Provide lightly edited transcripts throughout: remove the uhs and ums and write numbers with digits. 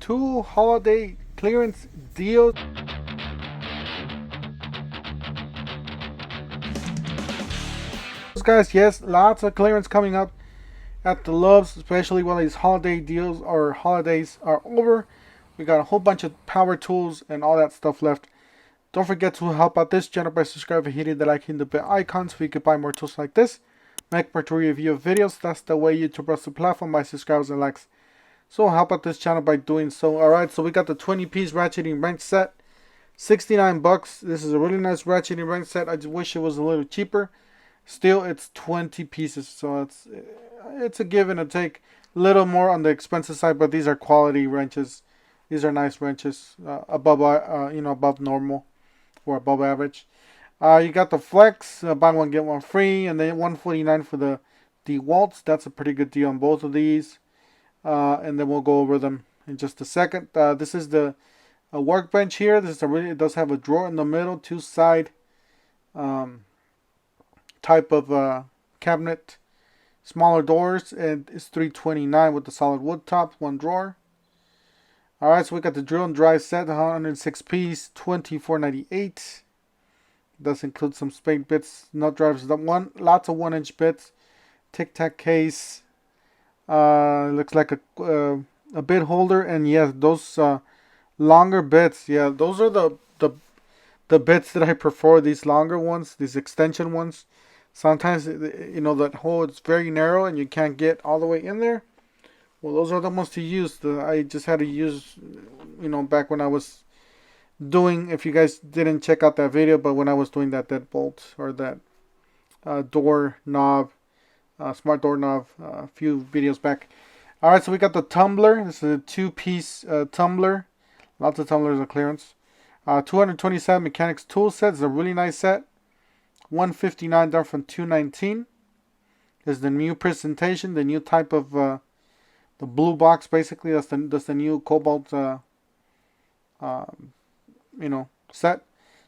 two holiday clearance deals. Guys, yes, lots of clearance coming up at the Loves, especially when these holiday deals or holidays are over. We got a whole bunch of power tools and all that stuff left. Don't forget to help out this channel by subscribing, hitting the like and the bell icon so we can buy more tools like this. Make more to review of videos. That's the way YouTube runs the platform, by subscribers and likes. So help out this channel by doing so. Alright, so we got the 20-piece ratcheting wrench set. 69 bucks. This is a really nice ratcheting wrench set. I just wish it was a little cheaper. Still, it's 20 pieces, so it's a give and a take. A little more on the expensive side, but these are quality wrenches. These are nice wrenches, above above normal or above average. You got the Flex, buy one get one free, and then 149 for the DeWalt's. That's a pretty good deal on both of these. And then we'll go over them in just a second. This is the workbench here. This is it does have a drawer in the middle, two side type of cabinet, smaller doors, and it's $329 with the solid wood top, one drawer. Alright, so we got the drill and drive set, 106 piece, $24.98. Does include some spade bits, nut drivers, lots of 1-inch bits, tic tac case. Looks like a bit holder, and yes, those longer bits. Yeah, those are the bits that I prefer. These longer ones, these extension ones. Sometimes that hole is very narrow and you can't get all the way in there. Well, those are the ones to use. I just had to use, back when I was doing. If you guys didn't check out that video, but when I was doing that deadbolt or that door knob. Smart door knob a few videos back. Alright, so we got the tumbler. This is a 2-piece tumbler. Lots of tumblers on clearance. 227 mechanics tool set. It's a really nice set. $159 down from $219. This is the new presentation, the new type of the blue box. Basically, that's the new Cobalt set.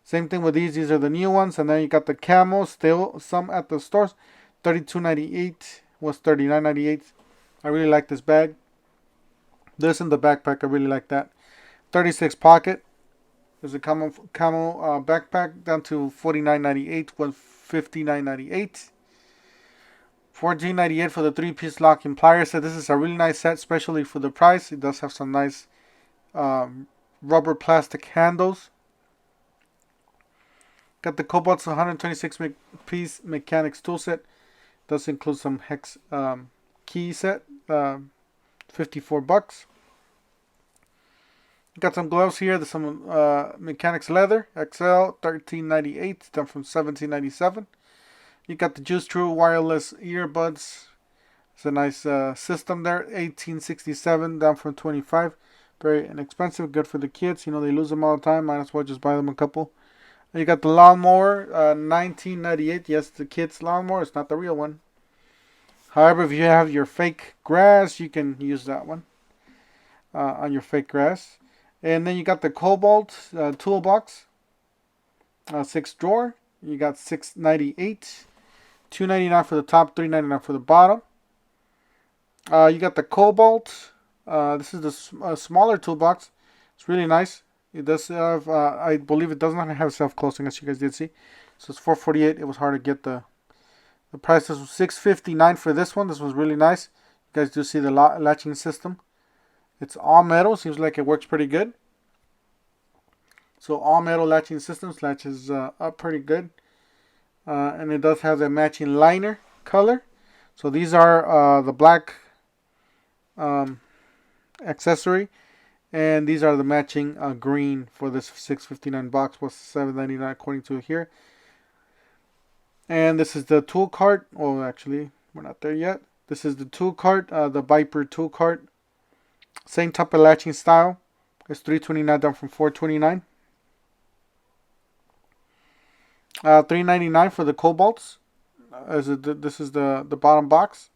Same thing with these. These are the new ones, and then you got the camo. Still some at the stores. $32.98 was $39.98. I really like this bag. This and the backpack, I really like that. 36 pocket. There's a camo backpack down to $49.98 was $59.98. $14.98 for the 3-piece locking pliers. So this is a really nice set, especially for the price. It does have some nice rubber plastic handles. Got the Cobalt's 126 piece mechanics tool set. Does include some hex key set, 54 bucks. Got some gloves here. There's some mechanics leather XL, $13.98 down from $17.97. You got the Juice True wireless earbuds. It's a nice system there, $18.67 down from $25. Very inexpensive, good for the kids. They lose them all the time. Might as well just buy them a couple. You got the lawnmower, $19.98. Yes, the kids' lawnmower. It's not the real one. However, if you have your fake grass, you can use that one on your fake grass. And then you got the Cobalt toolbox, 6 drawer. You got $6.98, $2.99 for the top, $3.99 for the bottom. You got the Cobalt. This is the smaller toolbox. It's really nice. It does have, I believe it does not have self-closing, as you guys did see. So it's $448. It was hard to get the price. Was $659 for this one. This was really nice. You guys do see the latching system. It's all metal. Seems like it works pretty good. So all metal latching systems latches up pretty good. And it does have the matching liner color. So these are the black accessory. And these are the matching green for this $659 box, plus $7.99 according to here. And this is the tool cart. Oh, actually, we're not there yet. This is the tool cart, the Viper tool cart. Same type of latching style. It's $329 down from $429. $3.99 for the Cobalts. This is the bottom box.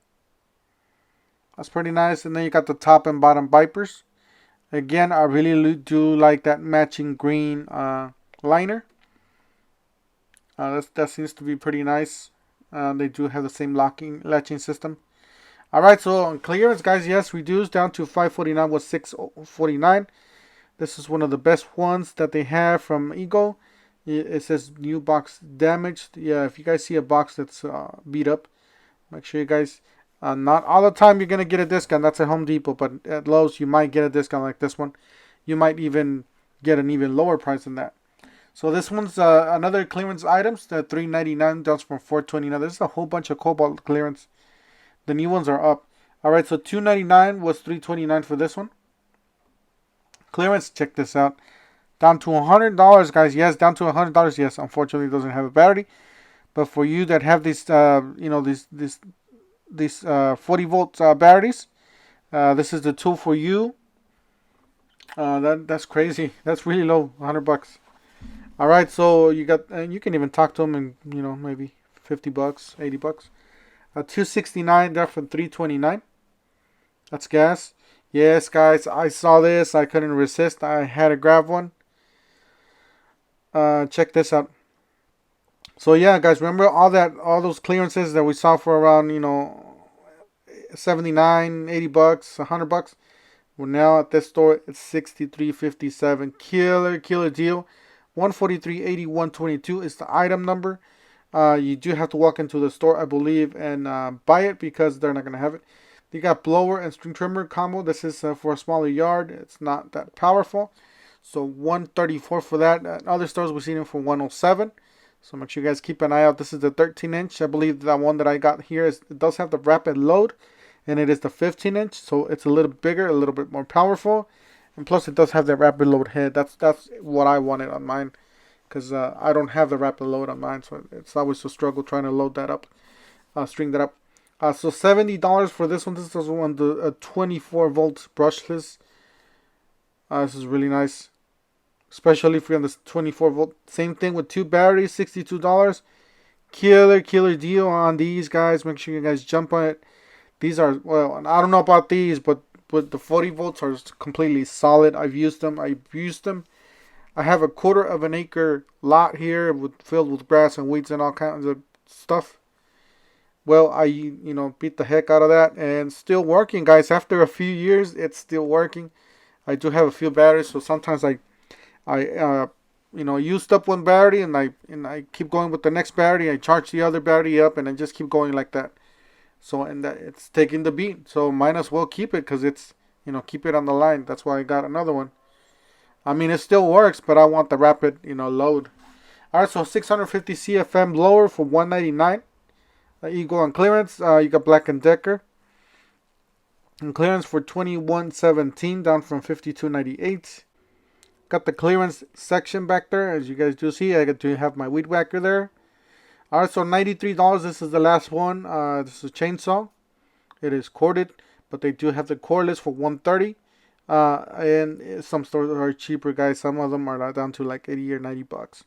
That's pretty nice. And then you got the top and bottom Vipers. Again, I really do like that matching green liner. That seems to be pretty nice. They do have the same latching system. All right, so on clearance, guys, yes, reduced down to 549 was 649. This is one of the best ones that they have from Ego. It says new box damaged. Yeah, if you guys see a box that's beat up, make sure you guys. Not all the time you're gonna get a discount. That's at Home Depot, but at Lowe's you might get a discount like this one. You might even get an even lower price than that. So this one's another clearance items. The $3.99 down from $4.29. There's a whole bunch of Cobalt clearance. The new ones are up. All right, so $2.99 was $3.29 for this one. Clearance. Check this out. Down to $100, guys. Yes, down to $100. Yes, unfortunately, it doesn't have a battery. But for you that have these, these 40 volt batteries, this is the tool for you. That's crazy. That's really low. $100. All right, so you got, and you can even talk to them, and maybe $50, $80. 269 there from 329. That's gas. Yes, guys, I saw this. I couldn't resist. I had to grab one. Check this out. So yeah, guys, remember all those clearances that we saw for around 79, $80, $100. Well, now at this store it's 63.57. Killer deal. 143.80, 122 is the item number. You do have to walk into the store, I believe, and buy it because they're not gonna have it. They got blower and string trimmer combo. This is for a smaller yard. It's not that powerful. So 134 for that. At other stores we've seen it for 107. So make sure you guys keep an eye out. This is the 13-inch. I believe that one that I got here it does have the rapid load, and it is the 15-inch. So it's a little bigger, a little bit more powerful, and plus it does have that rapid load head. That's what I wanted on mine, because I don't have the rapid load on mine, so it's always a struggle trying to load that up, string that up. So $70 for this one. This is one the 24 volt brushless. This is really nice, especially if you're on this 24 volt. Same thing with two batteries, $62. Killer deal on these, guys. Make sure you guys jump on it. These are, well, I don't know about these, but the 40 volts are completely solid. I've used them. I have a 1/4 of an acre lot here filled with grass and weeds and all kinds of stuff. Well, I beat the heck out of that, and still working, guys. After a few years, it's still working. I do have a few batteries, so sometimes I used up one battery, and I keep going with the next battery. I charge the other battery up, and I just keep going like that. So, and it's taking the beat. So might as well keep it, because it's keep it on the line. That's why I got another one. I mean, it still works, but I want the rapid load. All right, so 650 CFM blower for $199. You go on clearance. You got Black & Decker. And clearance for $21.17, down from $52.98. Got the clearance section back there, as you guys do see. I get to have my weed whacker there. All right, so $93. This is the last one. This is a chainsaw. It is corded, but they do have the cordless for $130. And some stores are cheaper, guys. Some of them are down to like $80 or $90.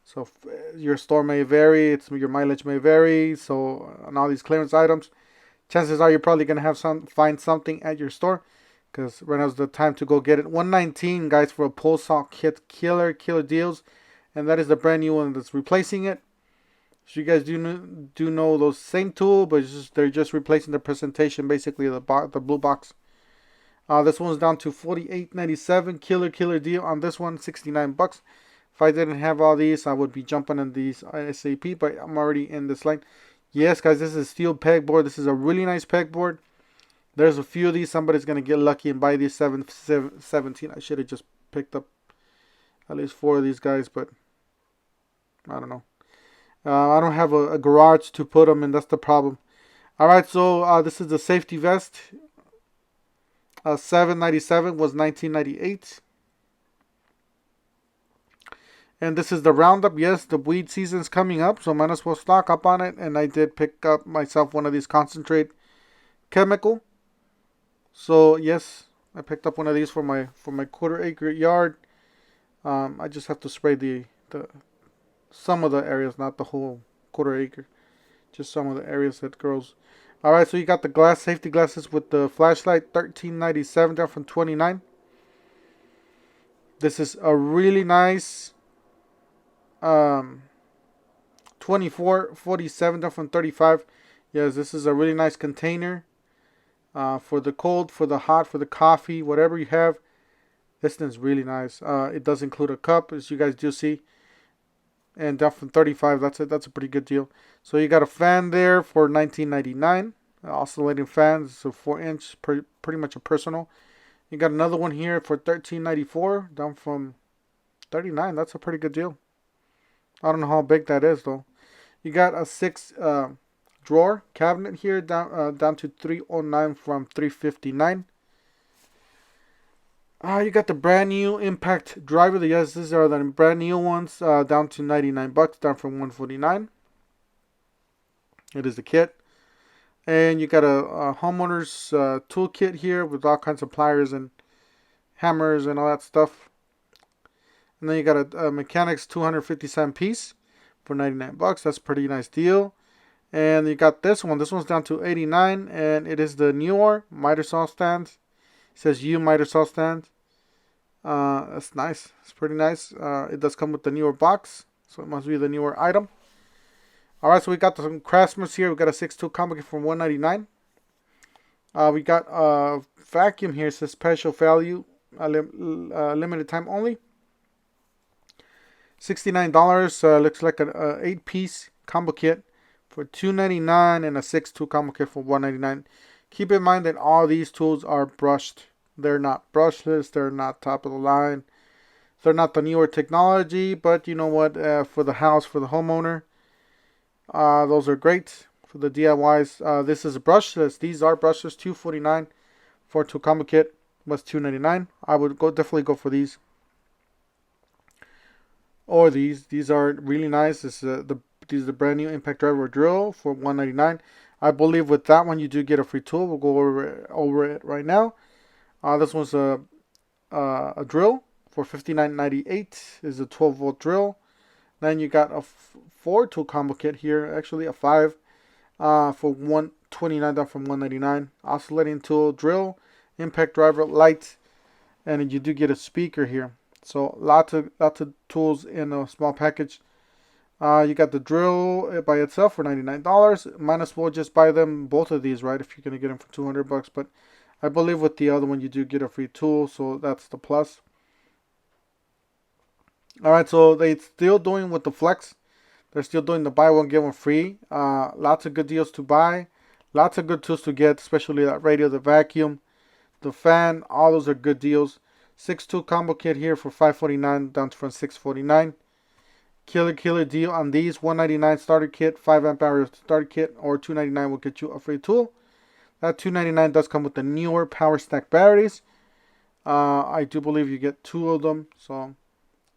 So your store may vary. Your mileage may vary. So on all these clearance items, chances are you're probably gonna find something at your store, because right now's the time to go get it. $119, guys, for a pole saw kit. Killer deals, and that is the brand new one that's replacing it. So you guys do know those same tool, but they're just replacing the presentation, basically the blue box. This one's down to $48.97. Killer deal on this one. $69. If I didn't have all these, I would be jumping in these ASAP, but I'm already in this line. Yes, guys, this is a steel pegboard. This is a really nice pegboard. There's a few of these. Somebody's going to get lucky and buy these 17. I should have just picked up at least 4 of these, guys, but I don't know. I don't have a garage to put them in. That's the problem. All right, so this is the safety vest. $7.97 was $19.98. And this is the Roundup. Yes, the weed season's coming up, so might as well stock up on it. And I did pick up myself one of these concentrate chemical. So yes, I picked up one of these for my 1/4 acre yard. I just have to spray the some of the areas, not the whole 1/4 acre, just some of the areas that grows. All right, so you got the safety glasses with the flashlight, $13.97 down from $29. This is a really nice. 24.47 down from 35. Yes, this is a really nice container. For the cold, for the hot, for the coffee, whatever you have. This thing's really nice. It does include a cup, as you guys do see, and down from 35. That's a pretty good deal. So you got a fan there for $19.99. Oscillating fan, so 4-inch, pretty much a personal. You got another one here for $13.94, down from $39. That's a pretty good deal. I don't know how big that is though. You got a 6 drawer cabinet here, down to $309 from $359. You got the brand new impact driver. Yes, these are the brand new ones, down to $99, down from $149. It is the kit. And you got a homeowner's toolkit here with all kinds of pliers and hammers and all that stuff. And then you got a mechanics 257 piece for $99. That's a pretty nice deal. And you got this one. This one's down to $89, and it is the newer miter saw stand. It says U miter saw stand. That's nice. It's pretty nice. It does come with the newer box, so it must be the newer item. Alright, so we got some Craftsman's here. We got a 6-tool combo kit for $199. We got a vacuum here. It says special value, limited time only. $69. Looks like an 8-piece combo kit for $299, and a 6-tool combo kit for $199. Keep in mind that all these tools are brushed. They're not brushless. They're not top of the line. They're not the newer technology, but you know what? For the house, for the homeowner, those are great. For the DIYs, this is brushless. These are brushless. $249 for a 2 combo kit was $299. I would definitely go for these. Or these. These are really nice. These are the brand new impact driver drill for $199. I believe with that one you do get a free tool. We'll go over it right now. This one's a drill for $59.98. Is a 12-volt drill. Then you got a 4-tool combo kit here. Actually, a 5 for $129, down from $199. Oscillating tool, drill, impact driver, light, and you do get a speaker here. So lots of tools in a small package. You got the drill by itself for $99. Might as well just buy them, both of these, right? If you're gonna get them for $200, but I believe with the other one you do get a free tool, so that's the plus. Alright, so they're still doing with the Flex. They're still doing the buy one get one free. Lots of good deals to buy. Lots of good tools to get, especially that radio, the vacuum, the fan. All those are good deals. 6-tool combo kit here for $549, down from $649. Killer deal on these. $199 starter kit, 5 amp hour starter kit, or $299 will get you a free tool. That $299 does come with the newer power stack batteries. I do believe you get 2 of them, so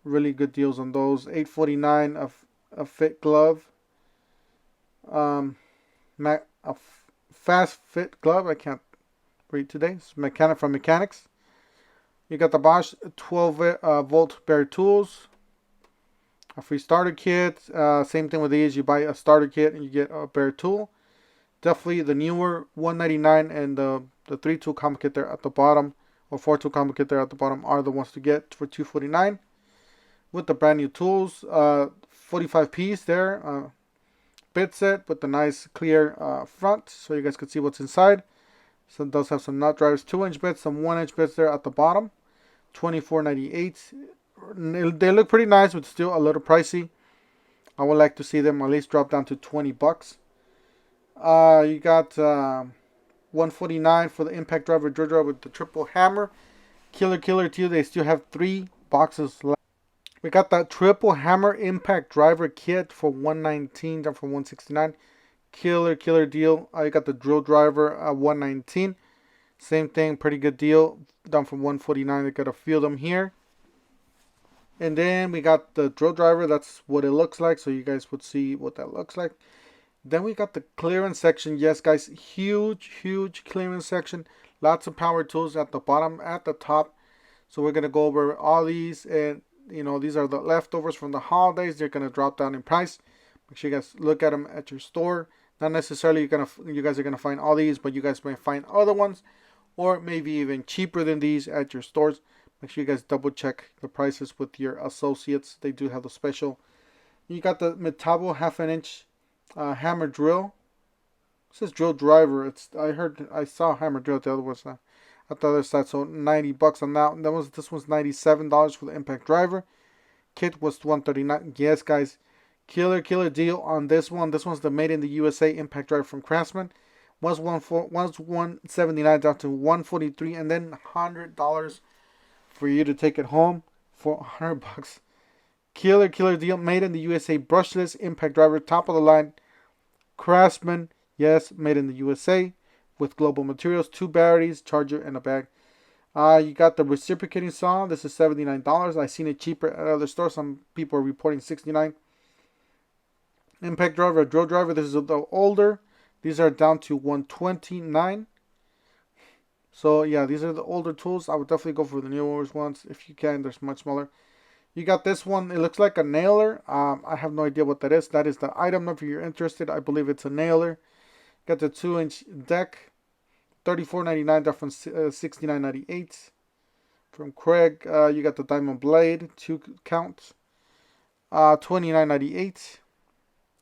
really good deals on those. $849 a fit glove. A fast fit glove. I can't read today. It's from Mechanics. You got the Bosch 12 volt bare tools. A free starter kit. Same thing with these. You buy a starter kit and you get a bare tool. Definitely the newer $199 and the 3-tool combo kit there at the bottom, or 4-tool combo kit there at the bottom, are the ones to get for $249 with the brand new tools. 45 piece there, bit set with the nice clear front, so you guys can see what's inside. So it does have some nut drivers, 2-inch bits, some 1-inch bits there at the bottom. $24.98. They look pretty nice, but still a little pricey. I would like to see them at least drop down to $20. You got $149 for the impact driver drill driver with the triple hammer. Killer too. They still have 3 boxes left. We got that triple hammer impact driver kit for $119, down from $169. Killer deal. You got the drill driver $119. Same thing, pretty good deal, down from $149. They got a few of them here. And then we got the drill driver. That's what it looks like, so you guys would see what that looks like. Then we got the clearance section. Yes, guys, huge clearance section. Lots of power tools at the bottom, at the top. So we're gonna go over all these, and you know, these are the leftovers from the holidays. They're gonna drop down in price. Make sure you guys look at them at your store. Not necessarily you guys are gonna find all these, but you guys may find other ones, or maybe even cheaper than these at your stores. Make sure you guys double check the prices with your associates. They do have the special. You got the Metabo 1/2 inch hammer drill. says drill driver. I saw hammer drill. The other was at the other side. So $90 on that. This one's $97 for the impact driver. Kit was $139. Yes, guys, killer deal on this one. This one's the made in the USA impact driver from Craftsman. Was $179 down to $143, and then $100 for you to take it home for $100. Killer deal, made in the USA, brushless impact driver, top of the line, Craftsman. Yes, made in the USA with global materials, 2 batteries, charger, and a bag. You got the reciprocating saw. This is $79. I seen it cheaper at other stores. Some people are reporting $69. Impact driver, drill driver. This is the older. These are down to $129. So yeah, these are the older tools. I would definitely go for the newer ones if you can. They're much smaller. You got this one. It looks like a nailer. I have no idea what that is. That is the item number if you're interested. I believe it's a nailer. Got the 2-inch deck. $34.99 down from $69.98. From Craig, you got the diamond blade, 2 count. $29.98.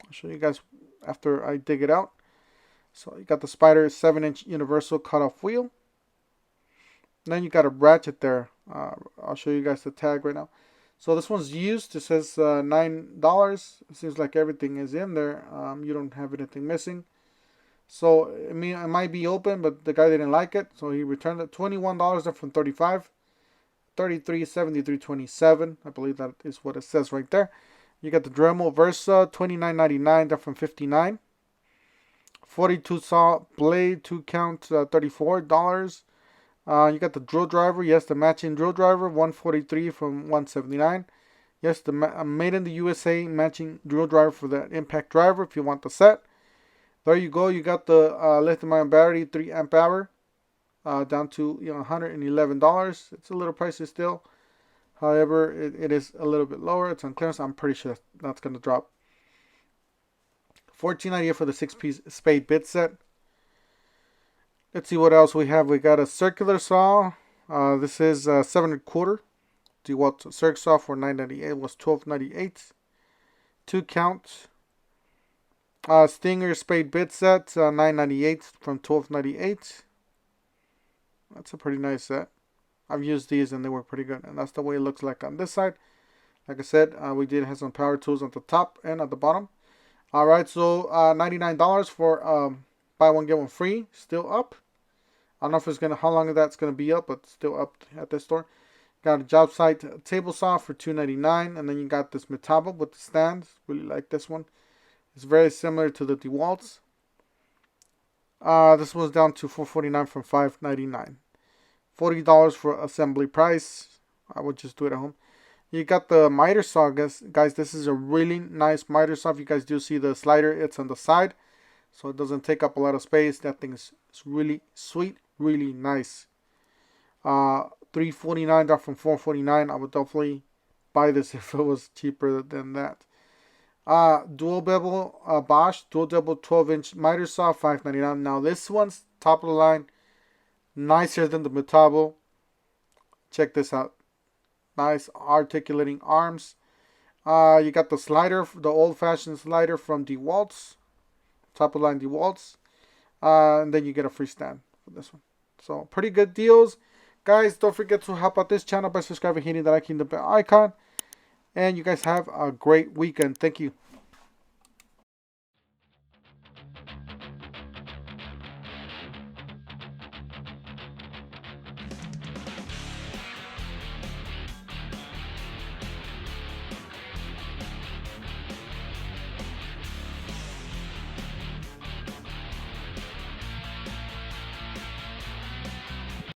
I'll show you guys after I dig it out. So you got the Spider 7-inch universal cutoff wheel. Then you got a ratchet there. I'll show you guys the tag right now. So this one's used. It says $9. It seems like everything is in there. You don't have anything missing. So I mean, it might be open, but the guy didn't like it, so he returned it. $21 up from $35. $33.73.27. I believe that is what it says right there. You got the Dremel Versa, $29.99 down from $59. 42 saw blade, 2 count, $34. You got the drill driver. Yes, the matching drill driver, $143 from $179. Yes, the made in the USA matching drill driver for the impact driver if you want the set. There you go. You got the lithium-ion battery, 3 amp hour, down to $111. It's a little pricey still. However, it is a little bit lower. It's on clearance. I'm pretty sure that's going to drop. $14.98 for the 6-piece spade bit set. Let's see what else we have. We got a circular saw. This is 7 1/4. DeWalt circ saw for $9.98. It was $12.98. 2 count. Stinger spade bit set, $9.98 from $12.98. That's a pretty nice set. I've used these and they were pretty good. And that's the way it looks like on this side. Like I said, we did have some power tools at the top and at the bottom. Alright, so $99 for buy one get one free. Still up. I don't know if it's how long that's gonna be up, but still up at this store. Got a job site table saw for $2.99, and then you got this Metabo with the stands. Really like this one. It's very similar to the DeWalt's. This was down to $4.49 from $5.99. $40 for assembly price. I would just do it at home. You got the miter saw, guys. This is a really nice miter saw. If you guys do see the slider, it's on the side, so it doesn't take up a lot of space. That thing is really sweet, really nice. $3.49 down from $4.49. I would definitely buy this if it was cheaper than that. Dual bevel Bosch dual bevel 12-inch miter saw, $5.99. Now this one's top of the line, nicer than the Metabo. Check this out. Nice articulating arms. You got the slider, the old-fashioned slider from DeWalt's, top of the line DeWalt's, and then you get a free stand for this one. So pretty good deals, guys. Don't forget to help out this channel by subscribing, hitting the like, hitting the bell icon, and you guys have a great weekend. Thank you.